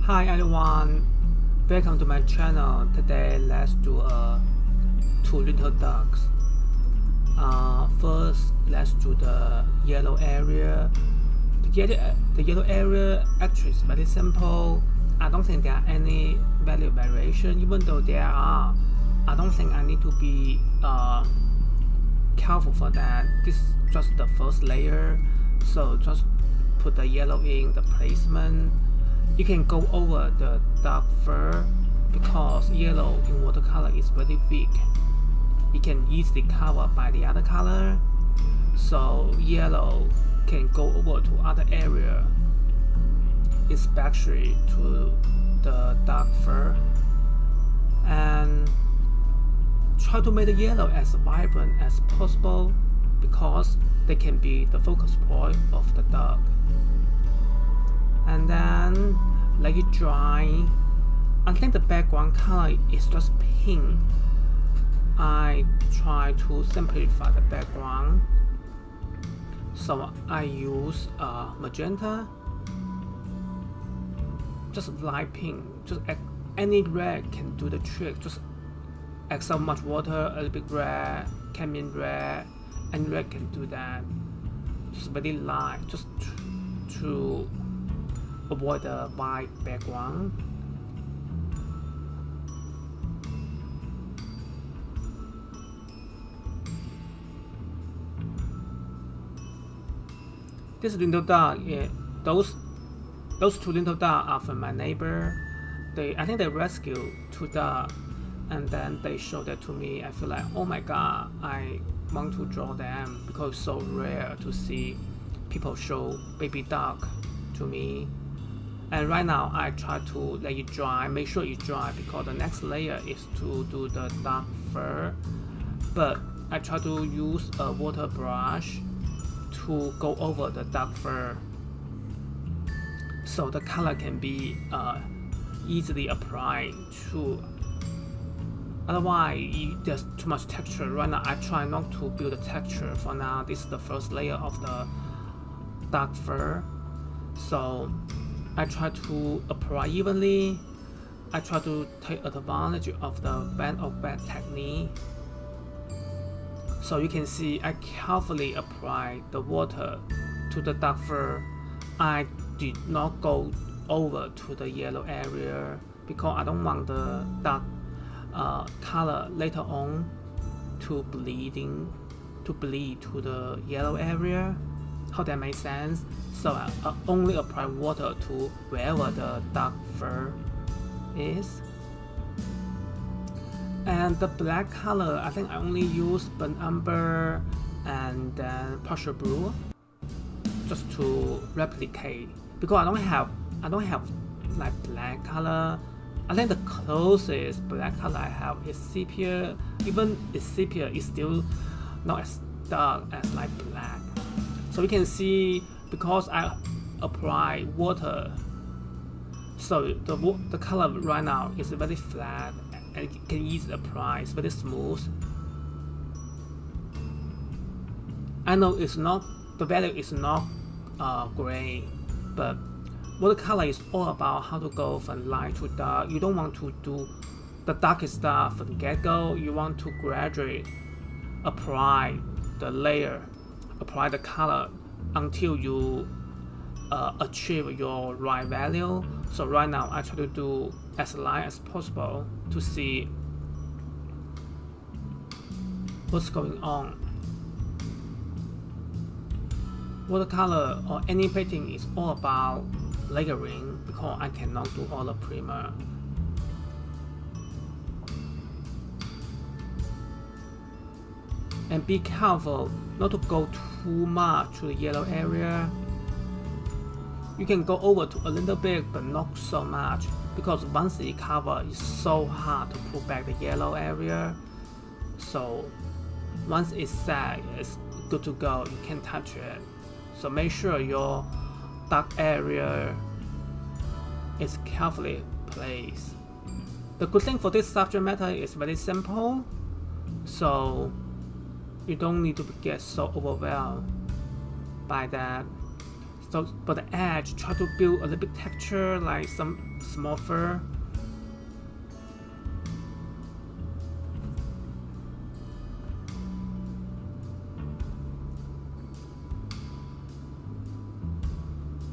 Hi everyone, welcome to my channel. Today let's do two little ducks. First let's do the yellow area. The yellow area actually is very simple. I don't think there are any value variation. Even though there are, I don't think I need to be careful for that. This is just the first layer, so just put the yellow in the placement. You can go over the dark fur because yellow in watercolor is very big. It can easily cover by the other color, so yellow can go over to other area, especially to the dark fur, and try to make the yellow as vibrant as possible because they can be the focus point of the duck. And then let it dry. I think the background color is just pink. I try to simplify the background, so I use magenta, just light pink. Just any red can do the trick. Just add so much water, a little bit red, cadmium red, and red can do that. Just very light, just to avoid the white background. This little dog, those two little dogs are from my neighbor. I think they rescued two dogs, and then they showed that to me. I feel like, oh my god, I want to draw them because it's so rare to see people show baby dog to me. And right now I try to let it dry, make sure it dry, because the next layer is to do the dark fur. But I try to use a water brush to go over the dark fur, so the color can be easily applied to. Otherwise, there's too much texture. Right now I try not to build the texture for now. This is the first layer of the dark fur, so I try to apply evenly. I try to take advantage of the bend of bed technique. So you can see I carefully apply the water to the dark fur. I did not go over to the yellow area because I don't want the dark color later on to bleed to the yellow area. How that makes sense? So I only apply water to wherever the dark fur is. And the black color, I think I only use burnt umber and then partial blue just to replicate, because I don't have like black color. I think the closest black color I have is sepia. Even if sepia is still not as dark as like black. So you can see, because I apply water, so the color right now is very flat and it can easily apply. It's very smooth. I know the value is not gray, but watercolor is all about how to go from light to dark. You don't want to do the darkest stuff from the get-go. You want to gradually apply the layer, apply the color until you achieve your right value. So right now I try to do as light as possible to see what's going on. Watercolor or any painting is all about layering, because I cannot do all the primer. And be careful not to go too much to the yellow area. You can go over to a little bit, but not so much, because once it covers, it's so hard to pull back the yellow area. So once it's set, it's good to go. You can touch it. So make sure your dark area is carefully placed. The good thing for this subject matter is very simple, so you don't need to get so overwhelmed by that. So, but the edge, try to build a little bit texture, like some small fur.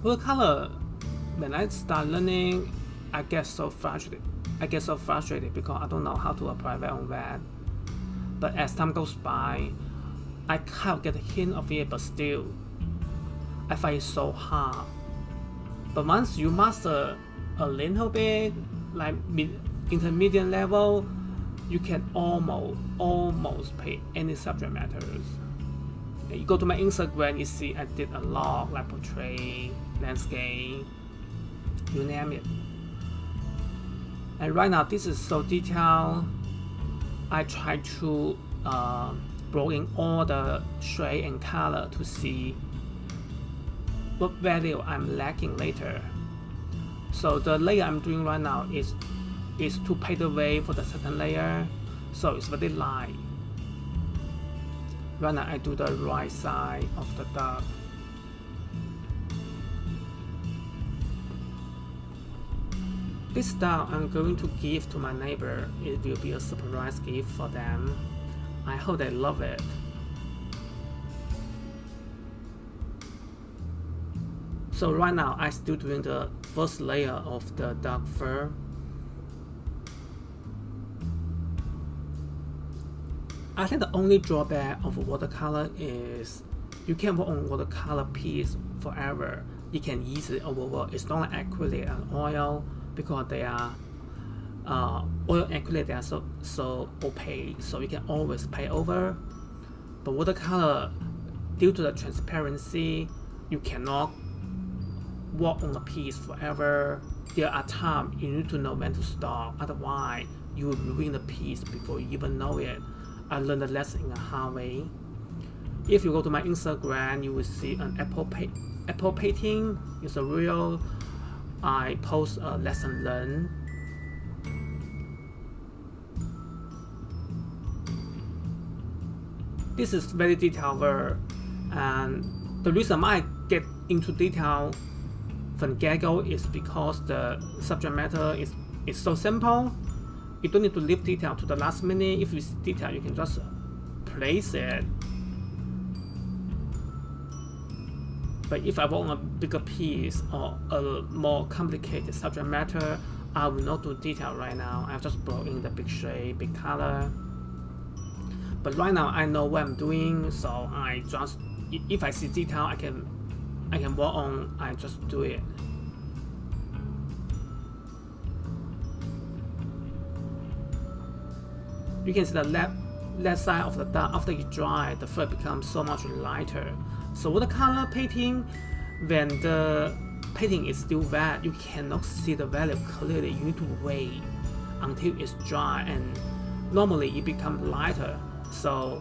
Watercolor, when I start learning, I get so frustrated. Because I don't know how to apply wet on wet. But as time goes by, I kind of get a hint of it, but still, I find it so hard. But once you master a little bit, like intermediate level, you can almost paint any subject matters. You go to my Instagram, you see I did a lot, like portrait, landscape, you name it. And right now, this is so detailed. I try to blow in all the shade and color to see what value I'm lacking later. So the layer I'm doing right now is to pave the way for the second layer, so it's very light. Right now I do the right side of the duck. This duck I'm going to give to my neighbor. It will be a surprise gift for them. I hope they love it. So right now I'm still doing the first layer of the duck fur. I think the only drawback of watercolor is you can't work on watercolor piece forever. It can easily overwork. It's not like acrylic and oil, because they are oil and acrylic, they are so opaque, so you can always paint over. But watercolor, due to the transparency, you cannot work on a piece forever. There are times you need to know when to stop, otherwise you will ruin the piece before you even know it. I learned the lesson in a hard way. If you go to my Instagram, you will see an apple painting. It's a real. I post a lesson learned. This is very detailed work, and the reason I get into detail from get-go is because the subject matter is so simple. You don't need to leave detail to the last minute. If you see detail, you can just place it. But if I want a bigger piece or a more complicated subject matter, I will not do detail right now. I'll just blow in the big shade, big color. But right now I know what I'm doing, so I just, if I see detail I can work on, I just do it. You can see the left side of the duck, after it dries, the fur becomes so much lighter. So watercolor painting, when the painting is still wet, you cannot see the value clearly. You need to wait until it's dry, and normally it becomes lighter. So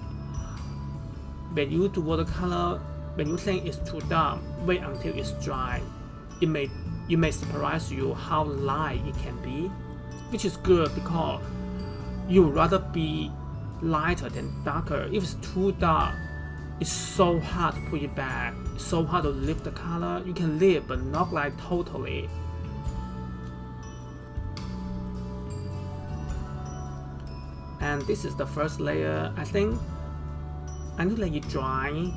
when you do watercolor, when you think it's too dark, wait until it's dry. It may surprise you how light it can be, which is good because you would rather be lighter than darker. If it's too dark, it's so hard to put it back. It's so hard to lift the color. You can lift, but not like totally. And this is the first layer. I think I need to let it dry.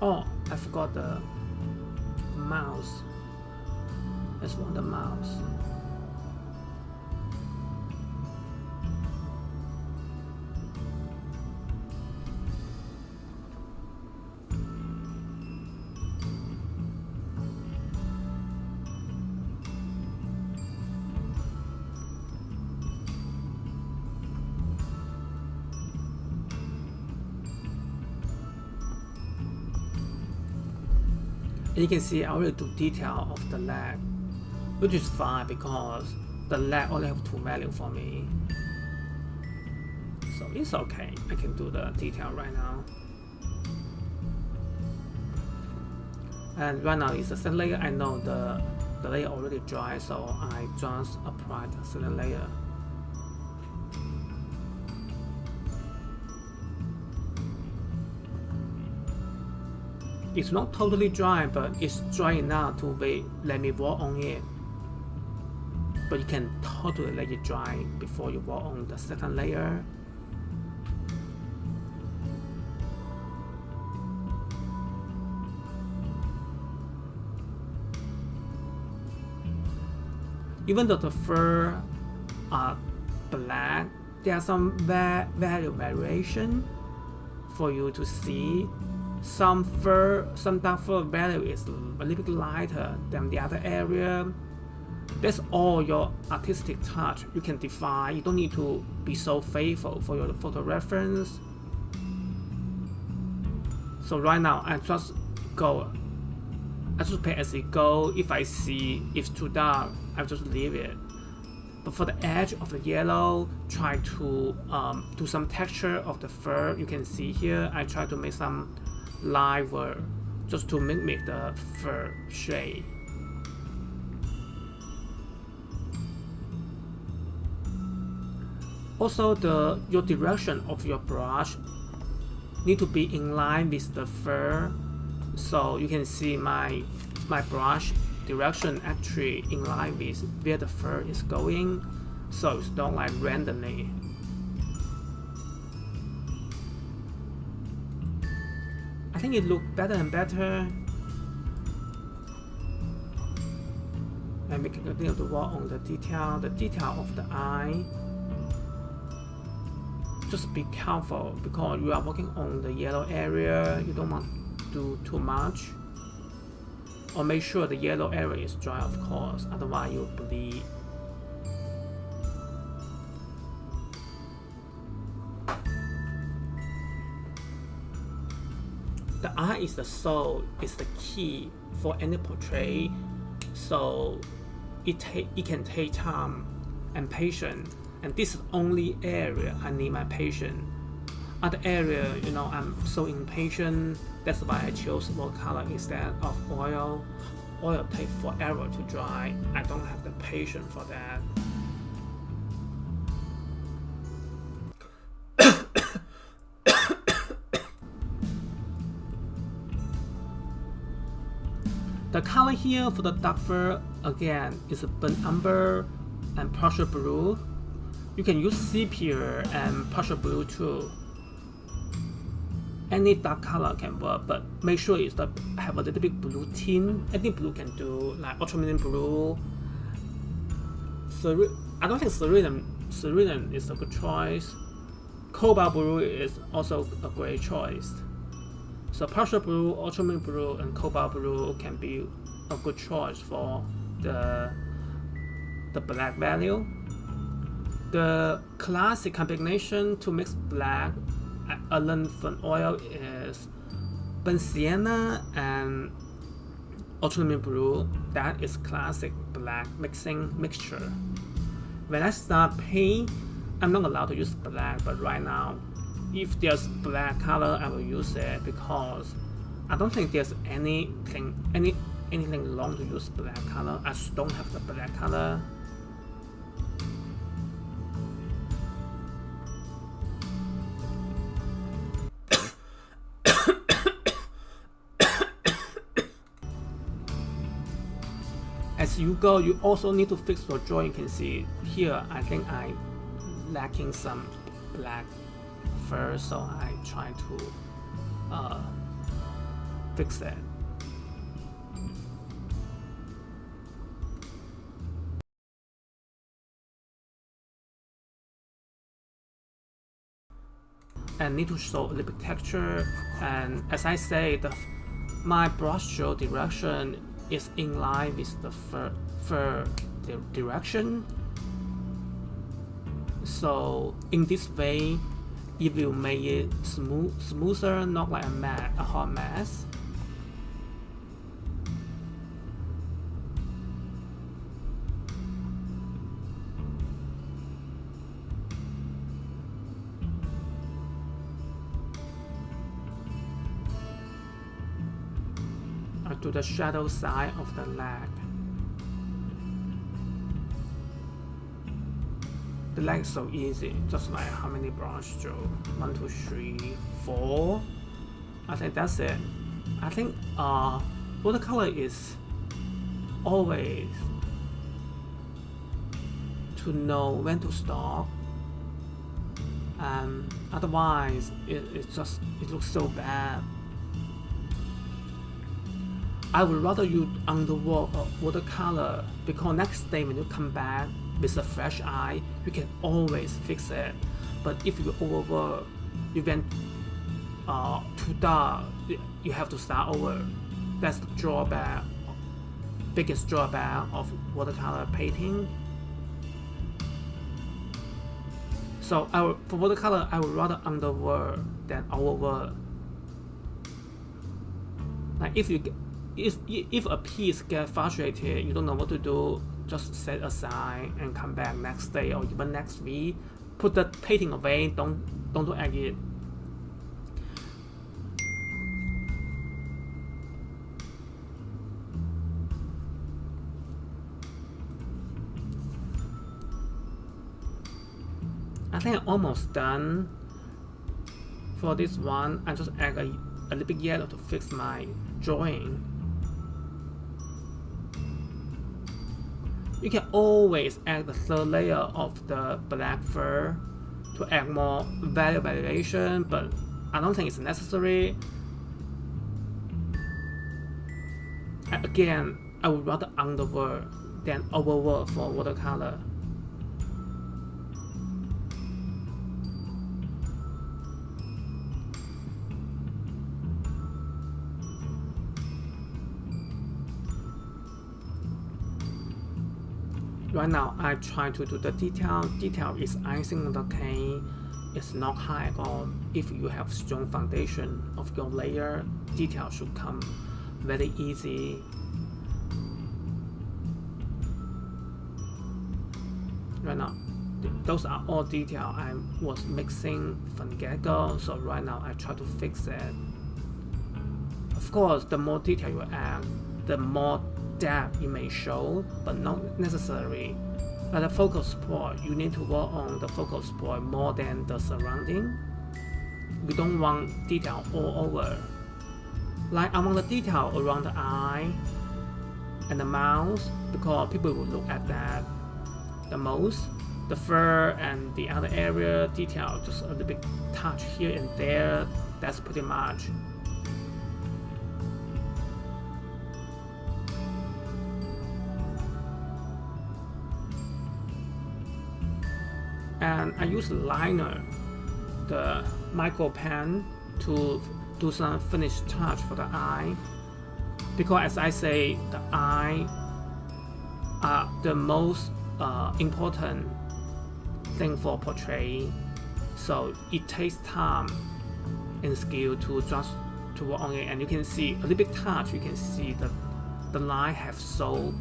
Oh, I forgot the mouse. Let's want the mouse. And you can see I already do detail of the leg, which is fine because the leg only have 2 values for me. So it's okay, I can do the detail right now. And right now it's the second layer. I know the layer already dry, so I just apply the second layer. It's not totally dry, but it's dry enough to let me work on it. But you can totally let it dry before you work on the second layer. Even though the fur are black, there are some value variation for you to see. Some dark fur value is a little bit lighter than the other area. That's all your artistic touch you can define. You don't need to be so faithful for your photo reference. So right now I just pay as it go. If I see it's too dark, I'll just leave it. But for the edge of the yellow, try to do some texture of the fur. You can see here, I try to make some lighter just to mimic the fur shade. Also, your direction of your brush need to be in line with the fur. So you can see my brush direction actually in line with where the fur is going. So it's not like randomly. I think it looks better and better. And we can continue to work on the detail of the eye. Just be careful because you are working on the yellow area. You don't want to do too much. Or make sure the yellow area is dry, of course, otherwise you'll bleed. The eye is the soul, is the key for any portrait, so it can take time and patience, and this is the only area I need my patience. Other area, I'm so impatient, that's why I chose watercolor instead of oil. Oil takes forever to dry, I don't have the patience for that. The color here for the dark fur, again, is a burnt umber and partial blue. You can use sepia and partial blue too. Any dark color can work, but make sure it's have a little bit blue tint. Any blue can do, like ultramarine blue. I don't think cerulean is a good choice. Cobalt blue is also a great choice. So partial blue, ultramarine blue, and cobalt blue can be a good choice for the black value. The classic combination to mix black I learned from oil is burnt sienna and ultramarine blue. That is classic black mixture. When I start paint, I'm not allowed to use black, but right now, if there's black color, I will use it because I don't think there's anything wrong to use black color. I just don't have the black color. As you go, you also need to fix your drawing. You can see here, I think I'm lacking some black fur, so I try to fix it. And need to show a little bit texture, and as I say, my brush stroke direction is in line with the fur direction. So in this way, it will make it smoother, not like a hot mess. I to the shadow side of the leg. The leg is so easy, just like how many brush strokes? 1, 2, 3, 4. I think that's it. I think watercolor is always to know when to stop. Otherwise, it looks so bad. I would rather use underwater watercolor because next day when you come back with a fresh eye, you can always fix it. But if you overwork, you went too dark, you have to start over. That's the drawback, biggest drawback of watercolor painting. So for watercolor, I would rather underwork than overwork. Like if a piece gets frustrated, you don't know what to do, just set aside and come back next day or even next week. Put the painting away, don't look at it. I think I'm almost done for this one. I just add a little bit yellow to fix my drawing. You can always add the third layer of the black fur to add more value variation, but I don't think it's necessary. Again, I would rather underwork than overwork for watercolor. Right now, I try to do the detail. Detail is icing on the cake. It's not high at all. If you have strong foundation of your layer, detail should come very easy. Right now, those are all detail I was mixing from the get-go. So right now, I try to fix it. Of course, the more detail you add, the more depth you may show, but not necessary. At the focus point, you need to work on the focus point more than the surrounding. We don't want detail all over. Like I want the detail around the eye and the mouth because people will look at that the most. The fur and the other area detail, just a little bit touch here and there. That's pretty much. And I use liner, the micro pen, to do some finished touch for the eye. Because as I say, the eye are the most important thing for portrait. So it takes time and skill to just to work on it. And you can see a little bit touch, you can see that the line have so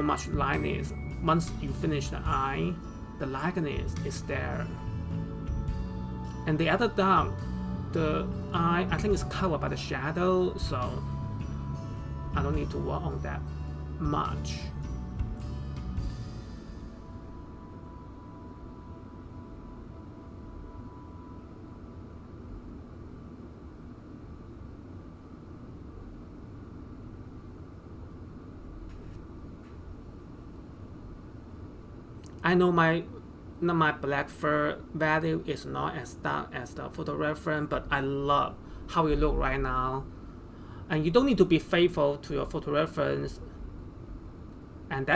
much lightness. Once you finish the eye, the lightness is there. And the other dark, the eye, I think is covered by the shadow, so I don't need to work on that much. I know my black fur value is not as dark as the photo reference, but I love how it look right now. And you don't need to be faithful to your photo reference, and that's